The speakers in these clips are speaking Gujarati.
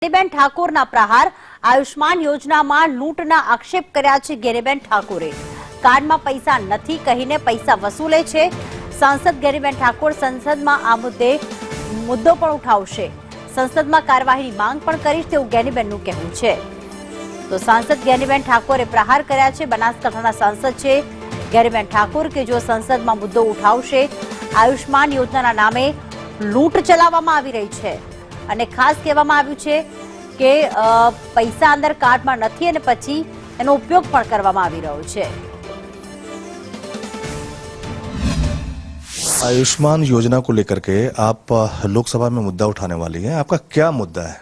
ગેનીબેન ઠાકોરના પ્રહાર આયુષ્માન યોજનામાં લૂંટના આક્ષેપ કર્યા છે। ગેનીબેન ઠાકોરે કાર્ડમાં પૈસા નથી કહીને પૈસા વસૂલે છે। સાંસદ ગેનીબેન ઠાકોર સંસદમાં આ મુદ્દો પણ ઉઠાવશે। સંસદમાં કાર્યવાહીની માંગ પણ કરીશ તેવું ગેનીબેનનું કહેવું છે। તો સાંસદ ગેનીબેન ઠાકોરે પ્રહાર કર્યા છે। બનાસકાંઠાના સાંસદ છે ગેનીબેન ઠાકોર કે જો સંસદમાં મુદ્દો ઉઠાવશે। આયુષ્માન યોજનાના નામે લૂંટ ચલાવવામાં આવી રહી છે અને ખાસ કહેવામાં આવ્યું છે કે પૈસા અંદર કાર્ડમાં નથી અને પછી એનો ઉપયોગ પણ કરવામાં આવી રહ્યો છે। आयुष्मान योजना को लेकर के आप लोकसभा में मुद्दा उठाने वाली हैं, आपका क्या मुद्दा है?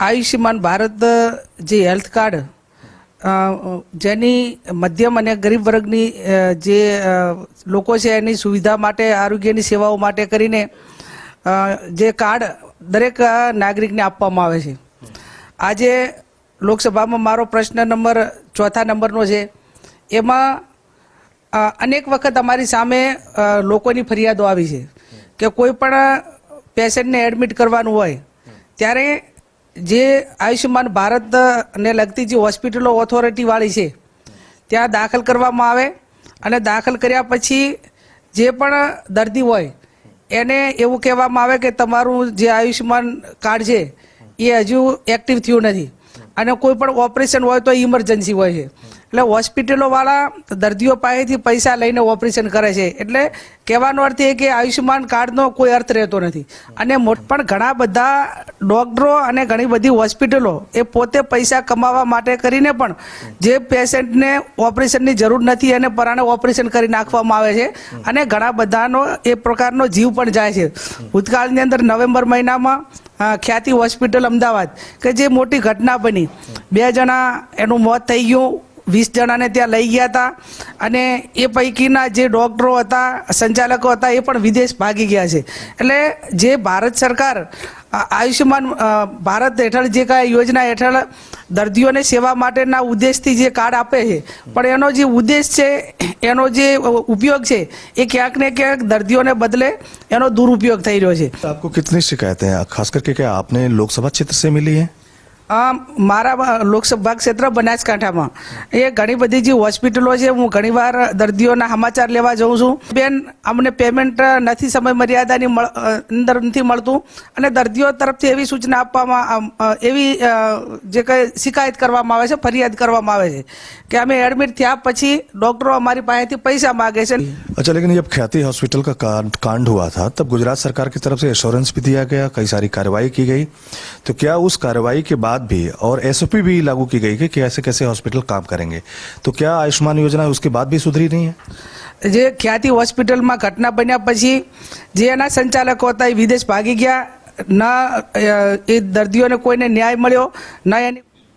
આયુષ્યમાન ભારત જે હેલ્થ કાર્ડ જેની મધ્યમ અને ગરીબ વર્ગની જે લોકો છે એની સુવિધા માટે આરોગ્યની સેવાઓ માટે કરીને જે કાર્ડ દરેક નાગરિકને આપવામાં આવે છે। આજે લોકસભામાં મારો પ્રશ્ન નંબર 4થા નંબરનો છે। એમાં અનેક વખત અમારી સામે લોકોની ફરિયાદો આવી છે કે કોઈ પણ પેશન્ટને એડમિટ કરવાનું હોય ત્યારે જે આયુષ્યમાન ભારતને લગતી જે હોસ્પિટલો ઓથોરિટીવાળી છે ત્યાં દાખલ કરવામાં આવે અને દાખલ કર્યા પછી જે પણ દર્દી હોય એને એવું કહેવામાં આવે કે તમારું જે આયુષ્યમાન કાર્ડ છે એ હજુ એક્ટિવ થયું નથી અને કોઈ પણ ઓપરેશન હોય તો ઇમરજન્સી હોય છે એટલે હોસ્પિટલોવાળા દર્દીઓ પાસેથી પૈસા લઈને ઓપરેશન કરે છે। એટલે કહેવાનો અર્થ એ કે આયુષ્યમાન કાર્ડનો કોઈ અર્થ રહેતો નથી અને પણ ઘણા બધા ડૉક્ટરો અને ઘણી બધી હોસ્પિટલો એ પોતે પૈસા કમાવા માટે કરીને પણ જે પેશન્ટને ઓપરેશનની જરૂર નથી અને પરાણે ઓપરેશન કરી નાખવામાં આવે છે અને ઘણા બધાનો એ પ્રકારનો જીવ પણ જાય છે। ભૂતકાળની અંદર નવેમ્બર મહિનામાં ખ્યાતિ હોસ્પિટલ અમદાવાદ કે જે મોટી ઘટના બની 2 જણા એનું મોત થઈ ગયું, 20 જણાને ત્યાં લઈ ગયા હતા અને એ પૈકીના જે ડૉક્ટરો હતા સંચાલકો હતા એ પણ વિદેશ ભાગી ગયા છે। એટલે જે ભારત સરકાર આયુષ્યમાન ભારત હેઠળ જે કાંઈ યોજના હેઠળ દર્દીઓને સેવા માટેના ઉદ્દેશથી જે કાર્ડ આપે છે પણ એનો જે ઉદ્દેશ છે એનો જે ઉપયોગ છે એ ક્યાંક ને ક્યાંક દર્દીઓને બદલે એનો દુરુપયોગ થઈ રહ્યો છે। आपको कितनी शिकायतें हैं, खास करके क्या आपने लोकसभा क्षेत्र से मिली है? મારા લોકસભા ક્ષેત્ર બનાસકાંઠામાં એ ઘણી બધી જે હોસ્પિટલો છે હું ઘણીવાર દર્દીઓના સમાચાર લેવા જાઉં છું। બેન અમને પેમેન્ટ નથી સમય મર્યાદાની અંદર નથી મળતું અને દર્દીઓ તરફથી એવી સૂચના આપવામાં એવી જે કંઈ શિકાયત કરવામાં આવે છે, ફરિયાદ કરવામાં આવે છે કે અમે એડમિટ થયા પછી ડૉક્ટરો અમારી પાસેથી પૈસા માગે છે। अच्छा, लेकिन जब ख्याति हॉस्पिटल का कांड हुआ था तब गुजरात सरकार की तरफ से एश्योरेंस भी दिया गया, कई सारी कार्रवाई की गई, तो क्या उस कार्रवाई के बाद भी और एसओपी भी लागू की गई कि कैसे कैसे हॉस्पिटल काम करेंगे, तो क्या आयुष्मान योजना उसके बाद भी सुधरी नहीं है? જે ખ્યાતિ હોસ્પિટલમાં ઘટના બન્યા પછી જે એના સંચાલકો હતા એ વિદેશ ભાગી ગયા, ન એ દર્દીઓને કોઈને ન્યાય મળ્યો, ન એની